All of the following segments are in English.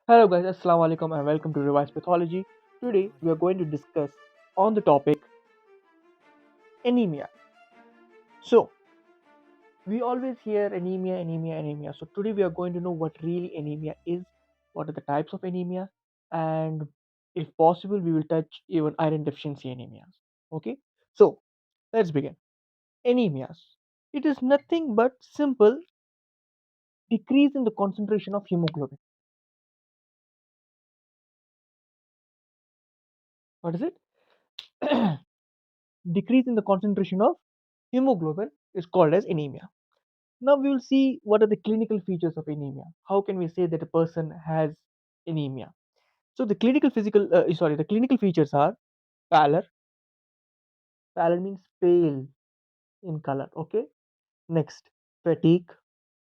Hello guys, Assalamu alaikum and welcome to Revised Pathology. Today we are going to discuss on the topic anemia. So we always hear anemia, anemia, anemia. So today we are going to know what really anemia is, what are the types of anemia, and if possible we will touch even iron deficiency anemias. Okay, so let's begin. Anemias. It is nothing but simple decrease in the concentration of hemoglobin. What is it? Decrease in the concentration of hemoglobin is called as anemia. Now we will see what are the clinical features of anemia. How can we say that a person has anemia? So the clinical features are pallor. Pallor means pale in color. Okay. Next, fatigue,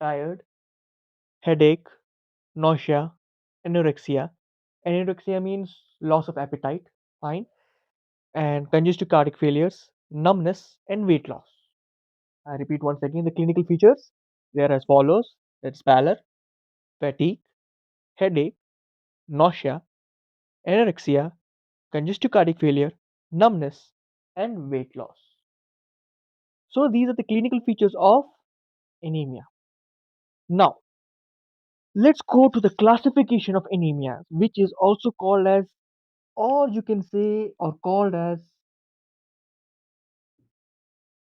tired, headache, nausea, anorexia. Anorexia means loss of appetite. Fine. And congestive cardiac failures, numbness, and weight loss. I repeat once again the clinical features. They are as follows. That's pallor, fatigue, headache, nausea, anorexia, congestive cardiac failure, numbness, and weight loss. So these are the clinical features of anemia. Now, let's go to the classification of anemia, which is also called as, or you can say, or called as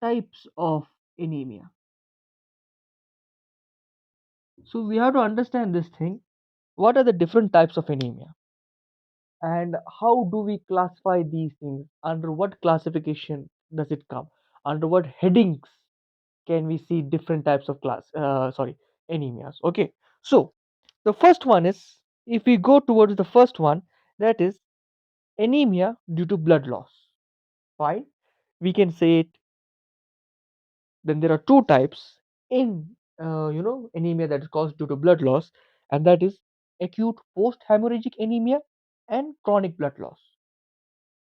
types of anemia. So we have to understand this thing. What are the different types of anemia? And how do we classify these things? Under what classification does it come? Under what headings can we see different types of anemias? Okay, so the first one is, if we go towards the first one, that is anemia due to blood loss. Fine, we can say it. Then there are two types in anemia that is caused due to blood loss, and that is acute post hemorrhagic anemia and chronic blood loss.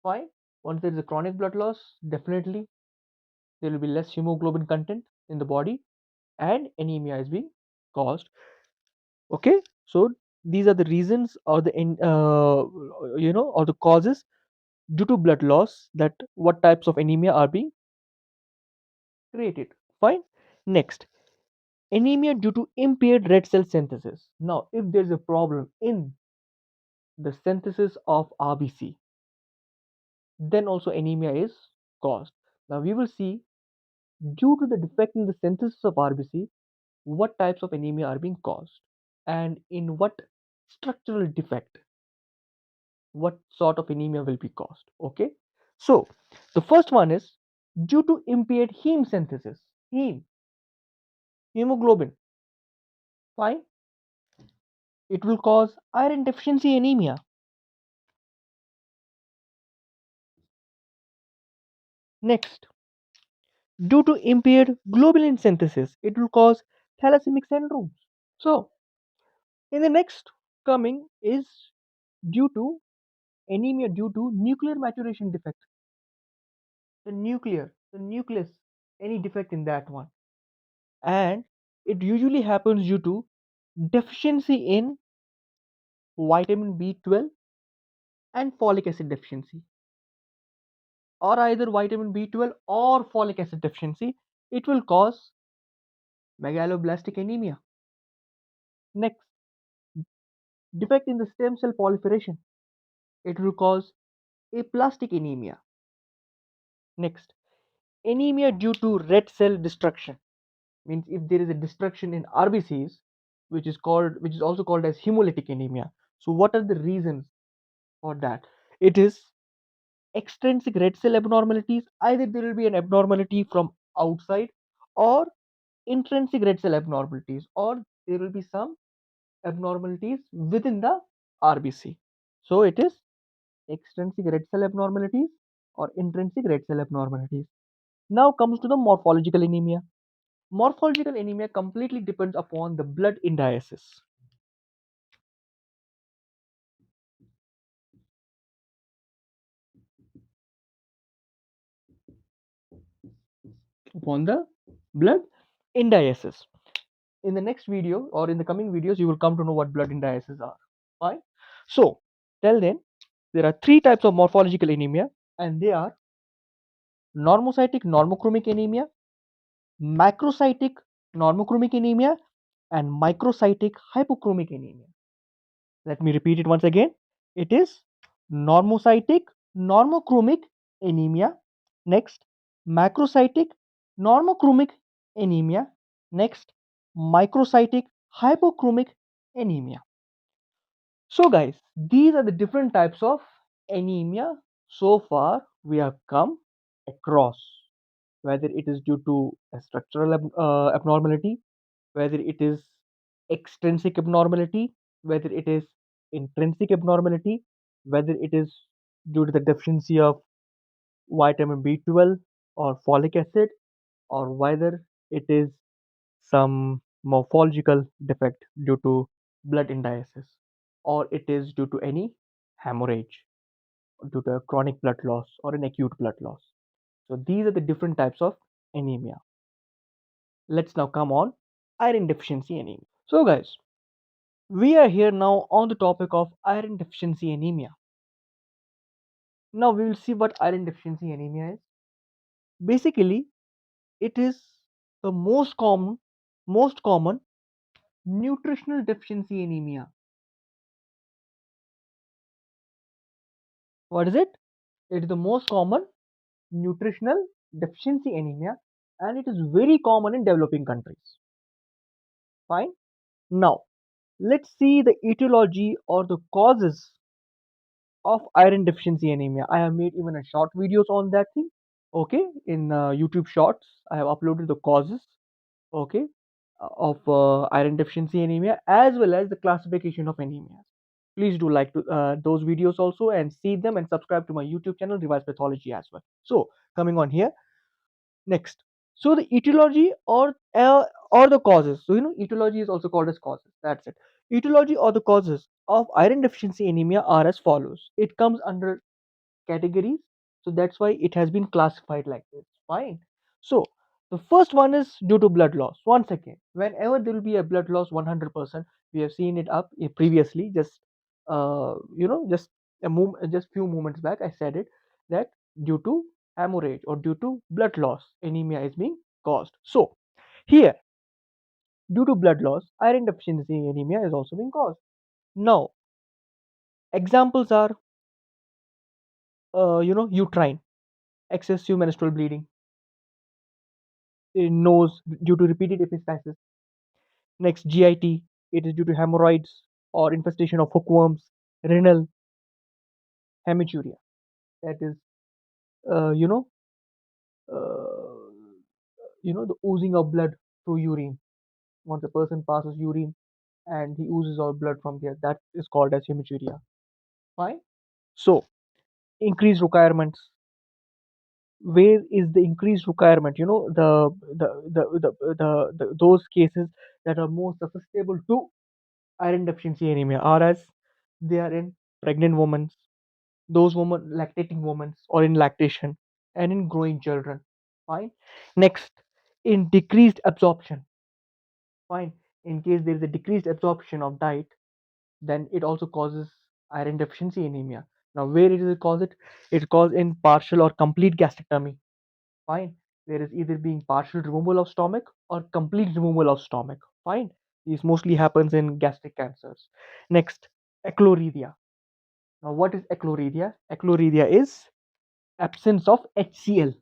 Fine, once there is a chronic blood loss, definitely there will be less hemoglobin content in the body and anemia is being caused. Okay, so these are the reasons or or the causes due to blood loss, that what types of anemia are being created. Fine. Next, anemia due to impaired red cell synthesis. Now if there is a problem in the synthesis of RBC, then also anemia is caused. Now we will see, due to the defect in the synthesis of RBC, what types of anemia are being caused and in what structural defect what sort of anemia will be caused. Okay, so the first one is due to impaired heme synthesis. Hemoglobin. Fine, it will cause iron deficiency anemia. Next, due to impaired globulin synthesis, it will cause thalassaemic syndrome. So in the next coming is due to anemia due to nuclear maturation defect. The nucleus, any defect in that one, and it usually happens due to deficiency in vitamin B12 and folic acid deficiency, or either vitamin B12 or folic acid deficiency. It will cause megaloblastic anemia. Next, defect in the stem cell proliferation. It will cause aplastic anemia. Next, anemia due to red cell destruction. Means if there is a destruction in RBCs, which is also called as hemolytic anemia. So what are the reasons for that? It is extrinsic red cell abnormalities. Either there will be an abnormality from outside, or intrinsic red cell abnormalities, or there will be some abnormalities within the RBC. So it is extrinsic red cell abnormalities or intrinsic red cell abnormalities. Now comes to the morphological anemia. Morphological anemia completely depends upon the blood indiasis. Upon the blood indiasis. In the next video or in the coming videos, you will come to know what blood indiases are. Fine. So, till then, there are three types of morphological anemia, and they are normocytic normochromic anemia, macrocytic normochromic anemia, and microcytic hypochromic anemia. Let me repeat it once again. It is normocytic normochromic anemia. Next, macrocytic normochromic anemia. Next, microcytic hypochromic anemia. So, guys, these are the different types of anemia so far we have come across, whether it is due to a structural abnormality, whether it is extrinsic abnormality, whether it is intrinsic abnormality, whether it is due to the deficiency of vitamin B12 or folic acid, or whether it is some morphological defect due to blood indiasis, or it is due to any hemorrhage, due to a chronic blood loss or an acute blood loss. So these are the different types of anemia. Let's now come on iron deficiency anemia. So guys, we are here now on the topic of iron deficiency anemia. Now we will see what iron deficiency anemia is. Basically, it is the most common nutritional deficiency anemia. What is it? It is the most common nutritional deficiency anemia, and it is very common in developing countries. Fine. Now, let's see the etiology or the causes of iron deficiency anemia. I have made even a short videos on that thing. Okay, in YouTube Shorts, I have uploaded the causes. Okay, of iron deficiency anemia as well as the classification of anemia. Please do like those videos also and see them and subscribe to my YouTube channel, Revised Pathology as well. So coming on here next. So the etiology or the causes. So etiology is also called as causes. That's it. Etiology or the causes of iron deficiency anemia are as follows. It comes under categories. So that's why it has been classified like this. Fine. So the first one is due to blood loss. Once again, whenever there will be a blood loss, 100%, we have seen it up previously. Just just few moments back, I said it that due to hemorrhage or due to blood loss, anemia is being caused. So here, due to blood loss, iron deficiency anemia is also being caused. Now, examples are, uterine, excessive menstrual bleeding, in nose due to repeated epistaxis. Next, GIT, it is due to hemorrhoids or infestation of hookworms. Renal, hematuria, that is, uh, you know, uh, the oozing of blood through urine. Once a person passes urine and he oozes out blood from there, that is called as hematuria. Fine. So, increased requirements. Where is the increased requirement? The those cases that are more susceptible to iron deficiency anemia are as they are in pregnant women, those women lactating women or in lactation, and in growing children. Fine. Next, in decreased absorption. Fine. In case there is a decreased absorption of diet, then it also causes iron deficiency anemia. Now, where it is cause it? It causes in partial or complete gastrectomy. Fine. There is either being partial removal of stomach or complete removal of stomach. Fine. This mostly happens in gastric cancers. Next, achlorrhea. Now, what is achlorrhea? Achlorrhea is absence of HCl.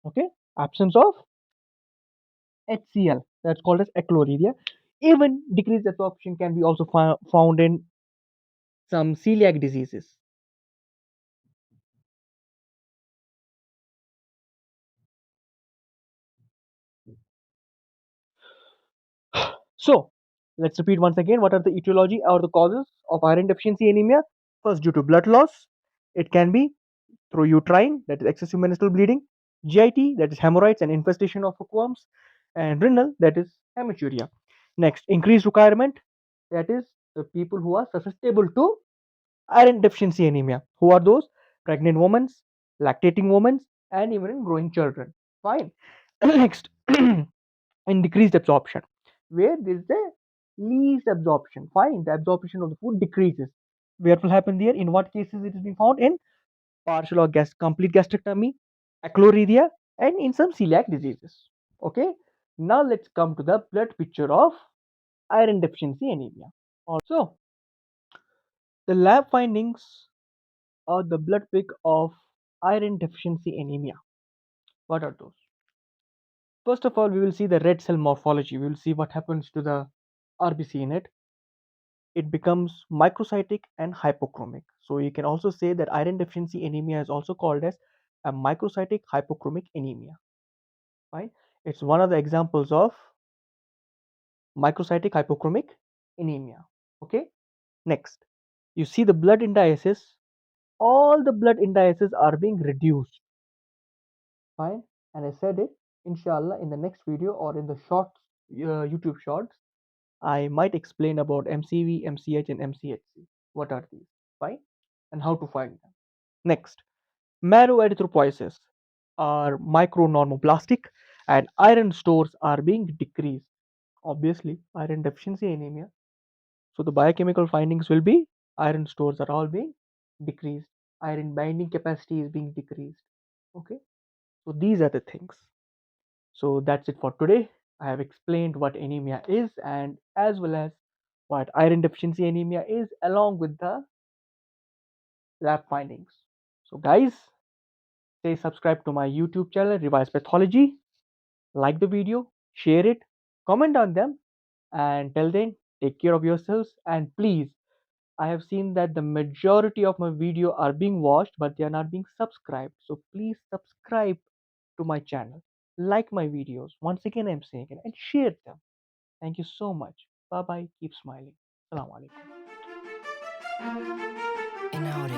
Okay, absence of HCl. That's called as achlorrhea. Even decreased absorption can be also found in some celiac diseases. So, let's repeat once again what are the etiology or the causes of iron deficiency anemia. First, due to blood loss, it can be through uterine, that is excessive menstrual bleeding, GIT, that is hemorrhoids and infestation of hookworms, and renal, that is hematuria. Next, increased requirement, that is the people who are susceptible to iron deficiency anemia. Who are those? Pregnant women, lactating women, and even in growing children. Fine. Next, in decreased absorption, where there is the least absorption. Fine, the absorption of the food decreases. Where will happen there? In what cases it is being found? In partial or complete gastrectomy, achlorhydria, and in some celiac diseases. Okay. Now let's come to the blood picture of iron deficiency anemia. Also, the lab findings or the blood pick of iron deficiency anemia. What are those? First of all, we will see the red cell morphology. We will see what happens to the RBC in it. It becomes microcytic and hypochromic. So you can also say that iron deficiency anemia is also called as a microcytic hypochromic anemia. Right? It's one of the examples of microcytic hypochromic anemia. Okay. Next, you see the blood indices. All the blood indices are being reduced. Fine. And I said it, inshallah, in the next video or in the shorts, YouTube shorts, I might explain about MCV, MCH, and MCHC. What are these? Fine. And how to find them. Next, marrow erythropoiesis are micronormoblastic and iron stores are being decreased. Obviously, iron deficiency anemia. So the biochemical findings will be iron stores are all being decreased. Iron binding capacity is being decreased. Okay. So these are the things. So that's it for today. I have explained what anemia is and as well as what iron deficiency anemia is along with the lab findings. So guys, stay subscribed to my YouTube channel Revise Pathology, like the video, share it, comment on them, and till then take care of yourselves and please, I have seen that the majority of my video are being watched but they are not being subscribed. So please subscribe to my channel, like my videos. Once again I'm saying it and share them. Thank you so much. Bye bye. Keep smiling. Assalamu alaikum.